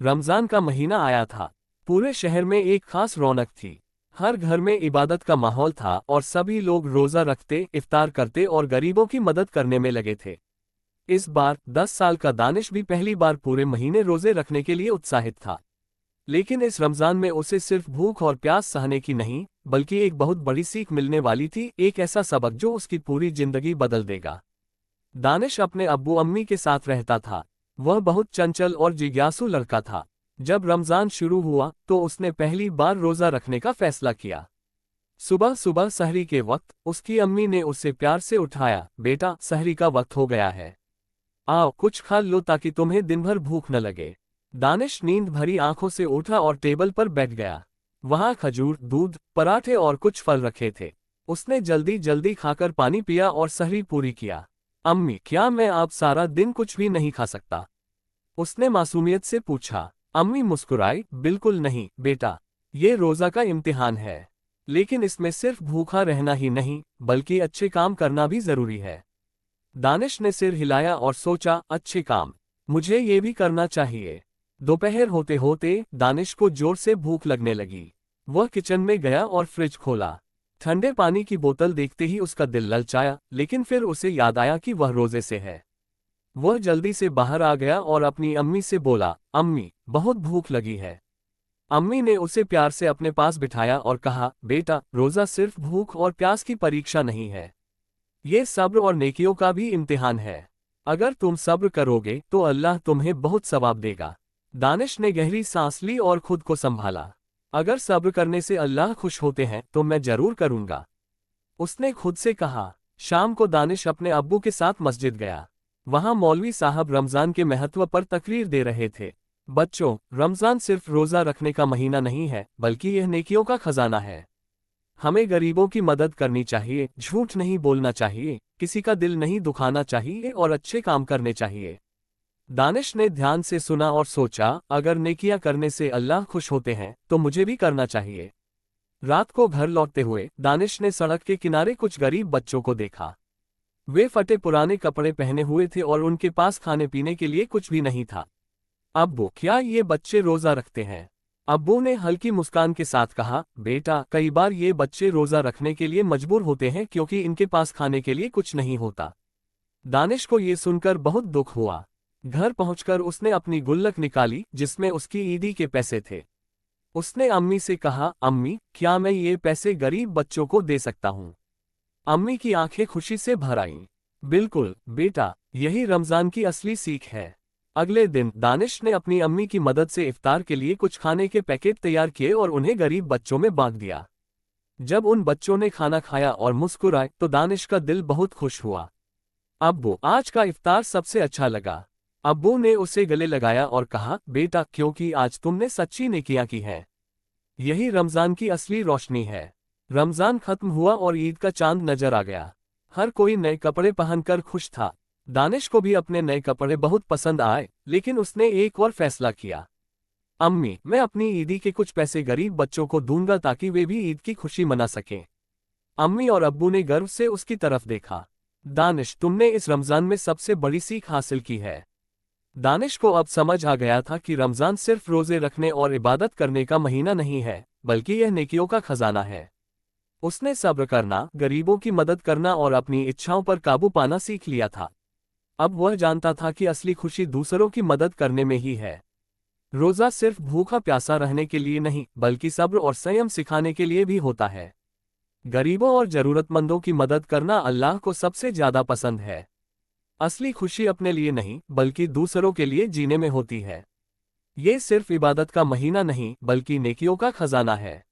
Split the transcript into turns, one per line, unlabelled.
रमजान का महीना आया था। पूरे शहर में एक खास रौनक थी। हर घर में इबादत का माहौल था और सभी लोग रोजा रखते, इफ्तार करते और गरीबों की मदद करने में लगे थे। इस बार 10 साल का दानिश भी पहली बार पूरे महीने रोजे रखने के लिए उत्साहित था। लेकिन इस रमजान में उसे सिर्फ भूख और प्यास सहने की नहीं, बल्कि एक बहुत बड़ी सीख मिलने वाली थी, एक ऐसा सबक जो उसकी पूरी जिंदगी बदल देगा। दानिश अपने अब्बू अम्मी के साथ रहता था। वह बहुत चंचल और जिज्ञासु लड़का था। जब रमजान शुरू हुआ तो उसने पहली बार रोजा रखने का फैसला किया। सुबह सुबह सहरी के वक्त उसकी अम्मी ने उसे प्यार से उठाया, बेटा सहरी का वक्त हो गया है, आओ कुछ खा लो ताकि तुम्हें दिन भर भूख न लगे। दानिश नींद भरी आंखों से उठा और टेबल पर बैठ गया। वहां खजूर, दूध, पराठे और कुछ फल रखे थे। उसने जल्दी जल्दी खाकर पानी पिया और सहरी पूरी किया। अम्मी, क्या मैं आप सारा दिन कुछ भी नहीं खा सकता? उसने मासूमियत से पूछा। अम्मी मुस्कुराई, बिल्कुल नहीं बेटा, ये रोजा का इम्तिहान है, लेकिन इसमें सिर्फ भूखा रहना ही नहीं बल्कि अच्छे काम करना भी जरूरी है। दानिश ने सिर हिलाया और सोचा, अच्छे काम, मुझे ये भी करना चाहिए। दोपहर होते होते दानिश को जोर से भूख लगने लगी। वह किचन में गया और फ्रिज खोला। ठंडे पानी की बोतल देखते ही उसका दिल ललचाया, लेकिन फिर उसे याद आया कि वह रोजे से है। वह जल्दी से बाहर आ गया और अपनी अम्मी से बोला, अम्मी बहुत भूख लगी है। अम्मी ने उसे प्यार से अपने पास बिठाया और कहा, बेटा रोजा सिर्फ भूख और प्यास की परीक्षा नहीं है, ये सब्र और नेकियों का भी इम्तिहान है। अगर तुम सब्र करोगे तो अल्लाह तुम्हें बहुत सवाब देगा। दानिश ने गहरी सांस ली और खुद को संभाला। अगर सब्र करने से अल्लाह खुश होते हैं तो मैं जरूर करूंगा, उसने खुद से कहा। शाम को दानिश अपने अब्बू के साथ मस्जिद गया। वहां मौलवी साहब रमजान के महत्व पर तकरीर दे रहे थे। बच्चों, रमजान सिर्फ रोजा रखने का महीना नहीं है, बल्कि यह नेकियों का खजाना है। हमें गरीबों की मदद करनी चाहिए, झूठ नहीं बोलना चाहिए, किसी का दिल नहीं दुखाना चाहिए और अच्छे काम करने चाहिए। दानिश ने ध्यान से सुना और सोचा, अगर नेकियां करने से अल्लाह खुश होते हैं तो मुझे भी करना चाहिए। रात को घर लौटते हुए दानिश ने सड़क के किनारे कुछ गरीब बच्चों को देखा। वे फटे पुराने कपड़े पहने हुए थे और उनके पास खाने पीने के लिए कुछ भी नहीं था। अब्बू, क्या ये बच्चे रोजा रखते हैं? अब्बू ने हल्की मुस्कान के साथ कहा, बेटा कई बार ये बच्चे रोजा रखने के लिए मजबूर होते हैं क्योंकि इनके पास खाने के लिए कुछ नहीं होता। दानिश को ये सुनकर बहुत दुख हुआ। घर पहुंचकर उसने अपनी गुल्लक निकाली जिसमें उसकी ईदी के पैसे थे। उसने अम्मी से कहा, अम्मी क्या मैं ये पैसे गरीब बच्चों को दे सकता हूँ? अम्मी की आंखें खुशी से भर आईं। बिल्कुल बेटा, यही रमजान की असली सीख है। अगले दिन दानिश ने अपनी अम्मी की मदद से इफ्तार के लिए कुछ खाने के पैकेट तैयार किए और उन्हें गरीब बच्चों में बांट दिया। जब उन बच्चों ने खाना खाया और मुस्कुराए तो दानिश का दिल बहुत खुश हुआ। अब्बू, आज का इफ्तार सबसे अच्छा लगा। अब्बू ने उसे गले लगाया और कहा, बेटा क्योंकि आज तुमने सच्ची नेकियां की हैं। यही रमजान की असली रोशनी है। रमजान खत्म हुआ और ईद का चांद नजर आ गया। हर कोई नए कपड़े पहनकर खुश था। दानिश को भी अपने नए कपड़े बहुत पसंद आए, लेकिन उसने एक और फैसला किया। अम्मी, मैं अपनी ईदी के कुछ पैसे गरीब बच्चों को दूंगा ताकि वे भी ईद की खुशी मना सकें। अम्मी और अब्बू ने गर्व से उसकी तरफ देखा। दानिश, तुमने इस रमजान में सबसे बड़ी सीख हासिल की है। दानिश को अब समझ आ गया था कि रमजान सिर्फ रोजे रखने और इबादत करने का महीना नहीं है, बल्कि यह नेकियों का खजाना है। उसने सब्र करना, गरीबों की मदद करना और अपनी इच्छाओं पर काबू पाना सीख लिया था। अब वह जानता था कि असली खुशी दूसरों की मदद करने में ही है। रोजा सिर्फ भूखा प्यासा रहने के लिए नहीं, बल्कि सब्र और संयम सिखाने के लिए भी होता है। गरीबों और जरूरतमंदों की मदद करना अल्लाह को सबसे ज्यादा पसंद है। असली खुशी अपने लिए नहीं, बल्कि दूसरों के लिए जीने में होती है। ये सिर्फ इबादत का महीना नहीं, बल्कि नेकियों का खजाना है।